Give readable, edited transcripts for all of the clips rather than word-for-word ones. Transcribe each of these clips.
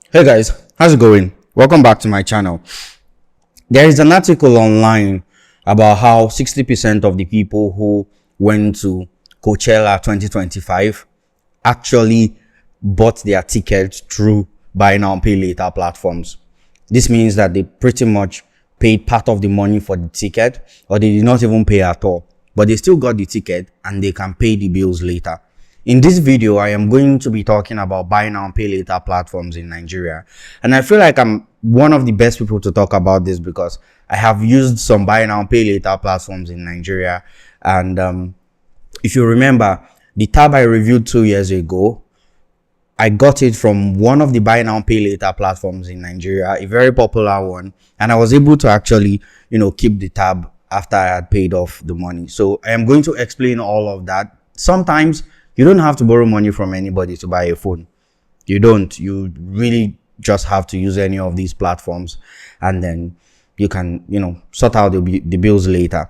Hey guys, how's it going? Welcome back to my channel. There is an article online about how 60% of the people who went to Coachella 2025 actually bought their tickets through buy now pay later platforms. This means that they pretty much paid part of the money for the ticket, or they did not even pay at all, but they still got the ticket and they can pay the bills later. In this video, I am going to be talking about buy now pay later platforms in Nigeria. And I feel like I'm one of the best people to talk about this because I have used some buy now pay later platforms in Nigeria. And if you remember, the tab I reviewed 2 years ago, I got it from one of the buy now pay later platforms in Nigeria, a very popular one. And I was able to actually, keep the tab after I had paid off the money. So I am going to explain all of that. Sometimes you don't have to borrow money from anybody to buy a phone. You don't. You really just have to use any of these platforms, and then you can, sort out the bills later.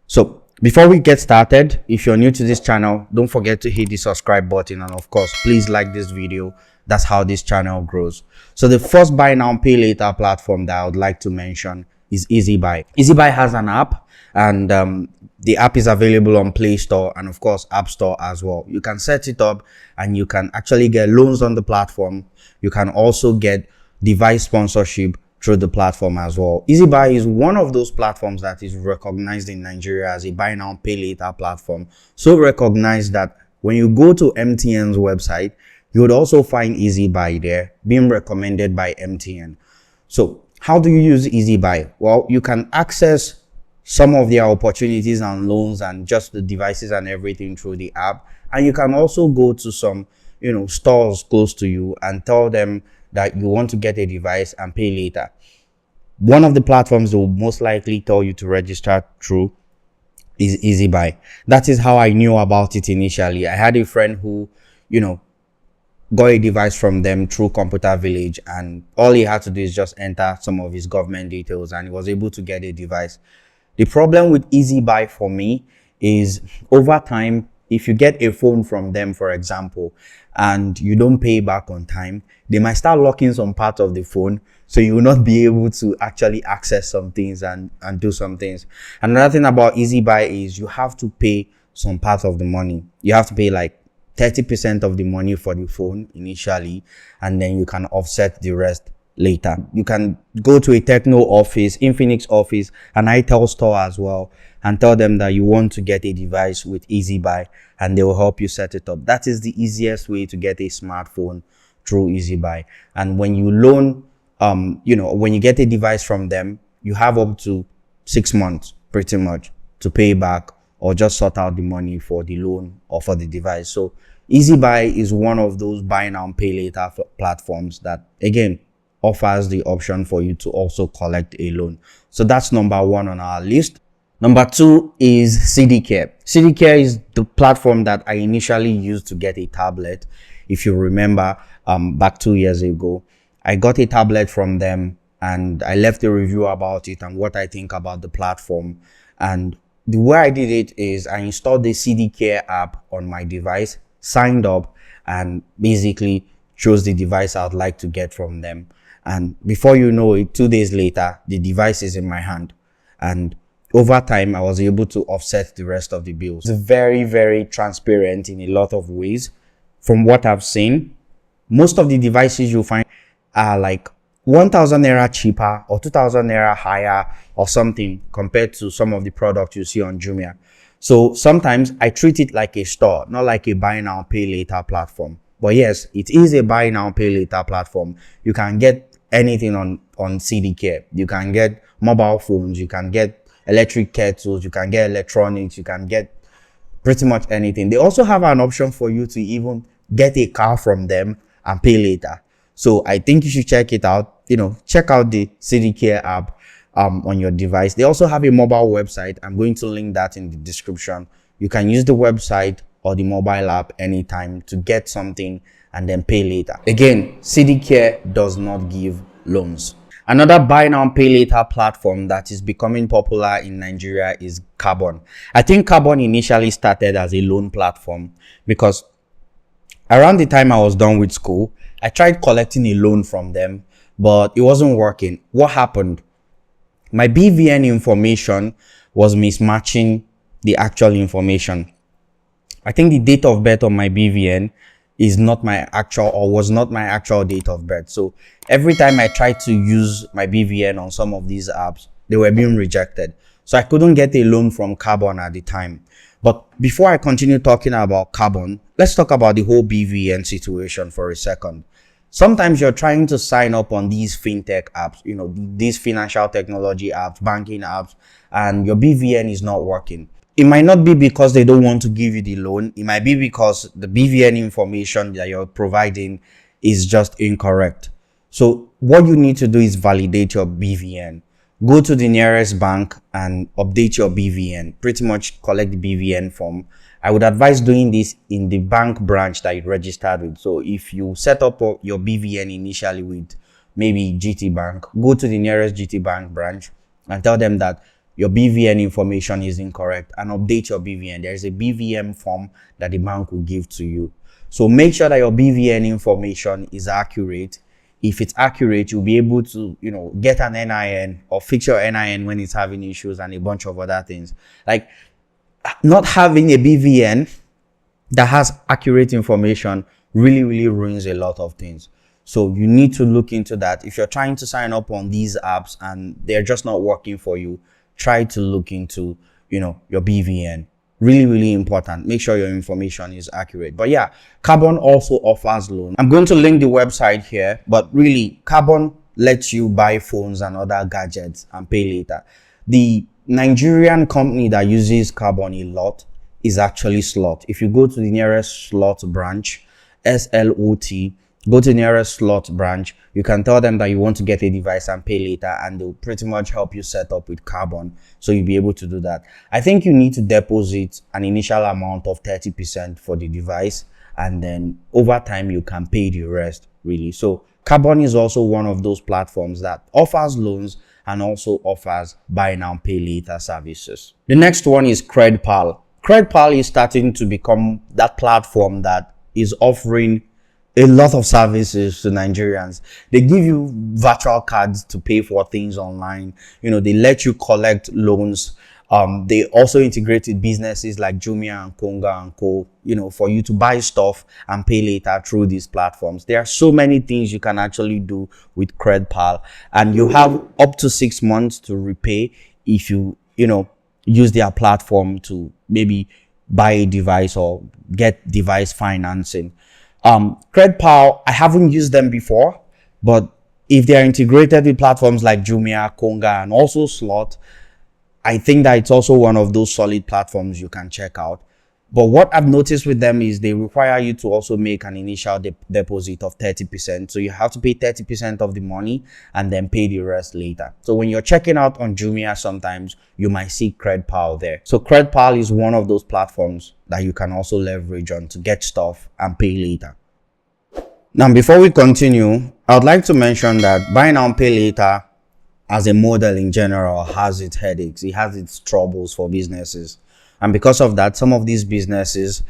So before we get started, if you're new to this channel, don't forget to hit the subscribe button, and of course, please like this video. That's how this channel grows. So the first buy now pay later platform that I would like to mention is Easybuy. Easybuy has an app, and the app is available on Play Store and of course App Store as well. You can set it up and you can actually get loans on the platform. You can also get device sponsorship through the platform as well. Easybuy is one of those platforms that is recognized in Nigeria as a buy now pay later platform. So recognized that when you go to MTN's website, you would also find Easybuy there being recommended by MTN. So how do you use Easybuy? Well, you can access some of their opportunities and loans and just the devices and everything through the app. And you can also go to some, stores close to you and tell them that you want to get a device and pay later. One of the platforms they will most likely tell you to register through is Easybuy. That is how I knew about it initially. I had a friend who, got a device from them through Computer Village, and all he had to do is just enter some of his government details and he was able to get a device. The problem with Easybuy for me is over time, if you get a phone from them, for example, and you don't pay back on time, they might start locking some part of the phone. So you will not be able to actually access some things and do some things. Another thing about Easybuy is you have to pay some part of the money. You have to pay like 30% of the money for the phone initially, and then you can offset the rest later. You can go to a Techno office, Infinix office, an itel store as well, and tell them that you want to get a device with Easybuy, and they will help you set it up. That is the easiest way to get a smartphone through Easybuy. And when you loan, when you get a device from them, you have up to 6 months pretty much to pay back or just sort out the money for the loan or for the device. So Easybuy is one of those buy now pay later platforms that, again, offers the option for you to also collect a loan. So that's number one on our list. Number two is CDar. CDar is the platform that I initially used to get a tablet. If you remember, back 2 years ago, I got a tablet from them and I left a review about it and what I think about the platform. And the way I did it is I installed the CDar app on my device, signed up, and basically chose the device I'd like to get from them. And before you know it, 2 days later, the device is in my hand. And over time, I was able to offset the rest of the bills. It's very, very transparent in a lot of ways. From what I've seen, most of the devices you find are like 1,000 naira cheaper or 2,000 naira higher or something compared to some of the products you see on Jumia. So sometimes I treat it like a store, not like a buy now, pay later platform. But yes, it is a buy now, pay later platform. You can get anything on CDar. You can get mobile phones, you can get electric kettles, you can get electronics, you can get pretty much anything. They also have an option for you to even get a car from them and pay later. So I think you should check it out. Check out the CDar app on your device. They also have a mobile website. I'm going to link that in the description. You can use the website or the mobile app anytime to get something and then pay later. Again, CDar does not give loans. Another buy now pay later platform that is becoming popular in Nigeria is Cabon. I think Cabon initially started as a loan platform because around the time I was done with school, I tried collecting a loan from them, but it wasn't working. What happened? My BVN information was mismatching the actual information. I think the date of birth on my BVN is not my actual, or was not my actual date of birth. So every time I tried to use my BVN on some of these apps, they were being rejected. So I couldn't get a loan from Cabon at the time. But before I continue talking about Cabon, let's talk about the whole BVN situation for a second. Sometimes you're trying to sign up on these fintech apps, these financial technology apps, banking apps, and your BVN is not working. It might not be because they don't want to give you the loan. It might be because the BVN information that you're providing is just incorrect. So what you need to do is validate your BVN. Go to the nearest bank and update your BVN. Pretty much collect the BVN form. I would advise doing this in the bank branch that you registered with. So if you set up your BVN initially with maybe GT Bank, go to the nearest GT Bank branch and tell them that your BVN information is incorrect and update your BVN. There is a BVN form that the bank will give to you. So make sure that your BVN information is accurate. If it's accurate, you'll be able to, get an NIN or fix your NIN when it's having issues and a bunch of other things. Like, not having a BVN that has accurate information really, really ruins a lot of things. So you need to look into that. If you're trying to sign up on these apps and they're just not working for you, try to look into, your BVN. Really, really important. Make sure your information is accurate. But yeah, Cabon also offers loan. I'm going to link the website here, but really, Cabon lets you buy phones and other gadgets and pay later. The Nigerian company that uses Cabon a lot is actually Slot. If you go to the nearest Slot branch, SLOT, go to the nearest Slot branch, you can tell them that you want to get a device and pay later, and they'll pretty much help you set up with Cabon, so you'll be able to do that. I think you need to deposit an initial amount of 30% for the device, and then over time you can pay the rest, really. So Cabon is also one of those platforms that offers loans and also offers buy now pay later services. The next one is Cred Pal. Cred Pal is starting to become that platform that is offering a lot of services to Nigerians. They give you virtual cards to pay for things online. They let you collect loans. They also integrated businesses like Jumia and Konga and Co, for you to buy stuff and pay later through these platforms. There are so many things you can actually do with Cred Pal, and you have up to 6 months to repay if you, use their platform to maybe buy a device or get device financing. Cred Pal, I haven't used them before, but if they are integrated with platforms like Jumia, Konga, and also Slot, I think that it's also one of those solid platforms you can check out. But what I've noticed with them is they require you to also make an initial deposit of 30%. So you have to pay 30% of the money and then pay the rest later. So when you're checking out on Jumia, sometimes you might see Cred Pal there. So Cred Pal is one of those platforms that you can also leverage on to get stuff and pay later. Now, before we continue, I would like to mention that buy now pay later as a model in general has its headaches. It has its troubles for businesses. And because of that, some of these businesses,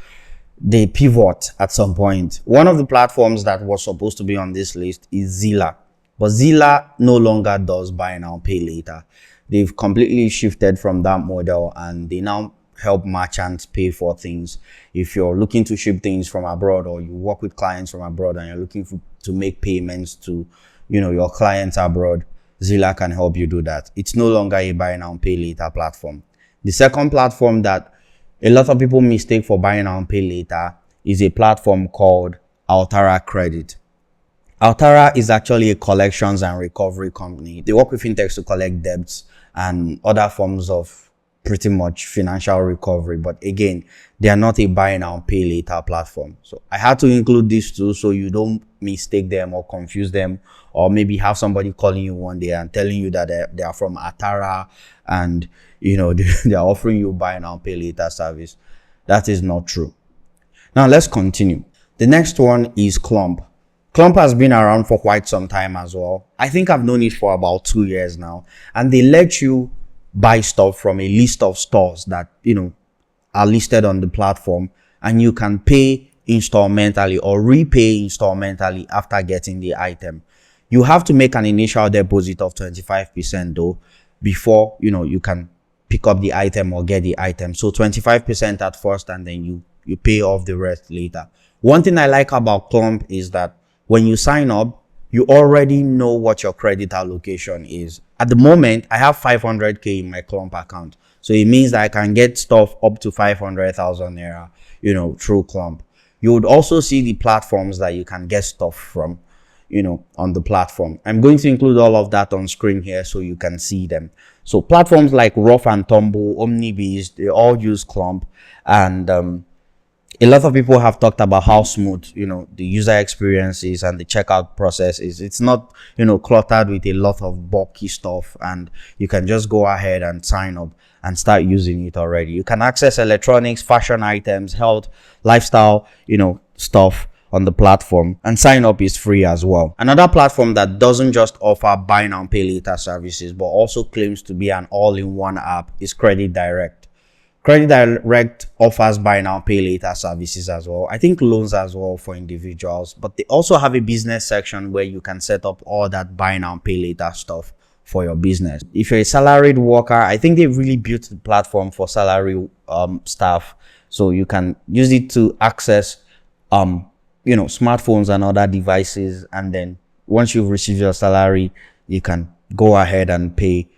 they pivot at some point. One of the platforms that was supposed to be on this list is Zilla. But Zilla no longer does buy now, pay later. They've completely shifted from that model, and they now help merchants pay for things. If you're looking to ship things from abroad, or you work with clients from abroad and you're looking to make payments to, your clients abroad, Zilla can help you do that. It's no longer a buy now, pay later platform. The second platform that a lot of people mistake for buy now and pay later is a platform called Alara Credit. Alara is actually a collections and recovery company. They work with fintechs to collect debts and other forms of pretty much financial recovery. But again, they are not a buy now pay later platform. So I had to include these two so you don't mistake them or confuse them, or maybe have somebody calling you one day and telling you that they are from Alara and they are offering you buy now pay later service. That is not true. Now let's continue. The next one is Clump. Clump has been around for quite some time as well. I think I've known it for about 2 years now, and they let you buy stuff from a list of stores that are listed on the platform, and you can pay installmentally or repay installmentally after getting the item. You have to make an initial deposit of 25% though before you can pick up the item or get the item. So 25% at first, and then you pay off the rest later. One thing I like about Clump is that when you sign up, you already know what your credit allocation is. At the moment, I have 500k in my Clump account. So it means that I can get stuff up to 500,000 naira, through Clump. You would also see the platforms that you can get stuff from, on the platform. I'm going to include all of that on screen here so you can see them. So platforms like Rough and Tumble, OmniBiz, they all use Clump, and a lot of people have talked about how smooth the user experience is and the checkout process is. It's not cluttered with a lot of bulky stuff, and you can just go ahead and sign up and start using it already. You can access electronics, fashion items, health, lifestyle stuff on the platform, and sign up is free as well. Another platform that doesn't just offer buy now pay later services but also claims to be an all-in-one app is Credit Direct. Credit Direct offers buy now pay later services as well. I think loans as well for individuals, but they also have a business section where you can set up all that buy now pay later stuff for your business. If you're a salaried worker, I think they really built the platform for salary staff, so you can use it to access smartphones and other devices, and then once you've received your salary, you can go ahead and pay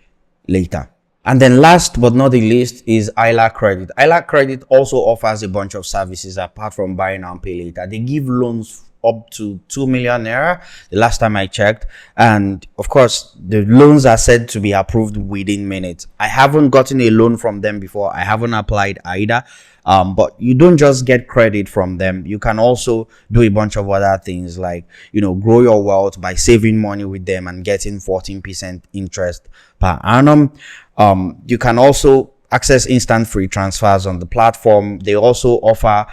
later. And then last but not the least is Alara Credit. Alara Credit also offers a bunch of services apart from buy now and pay later. They give loans up to 2 million naira the last time I checked, and of course the loans are said to be approved within minutes. I haven't gotten a loan from them before. I haven't applied either, but you don't just get credit from them. You can also do a bunch of other things like grow your wealth by saving money with them and getting 14% interest per annum. You can also access instant free transfers on the platform. They also offer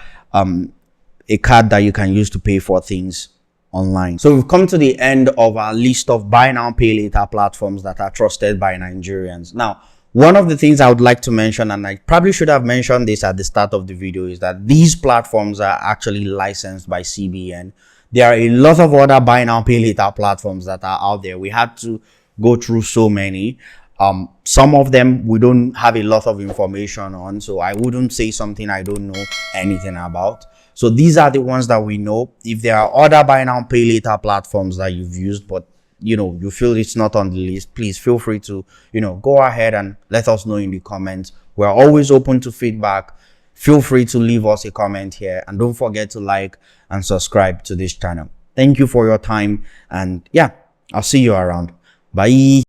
a card that you can use to pay for things online. So we've come to the end of our list of buy now pay later platforms that are trusted by Nigerians. Now, one of the things I would like to mention, and I probably should have mentioned this at the start of the video, is that these platforms are actually licensed by CBN. There are a lot of other buy now pay later platforms that are out there. We had to go through so many. Some of them we don't have a lot of information on, so I wouldn't say something I don't know anything about. So these are the ones that we know. If there are other buy now pay later platforms that you've used but you feel it's not on the list, please feel free to go ahead and let us know in the comments. We're always open to feedback. Feel free to leave us a comment here, and don't forget to like and subscribe to this channel. Thank you for your time, and yeah, I'll see you around. Bye.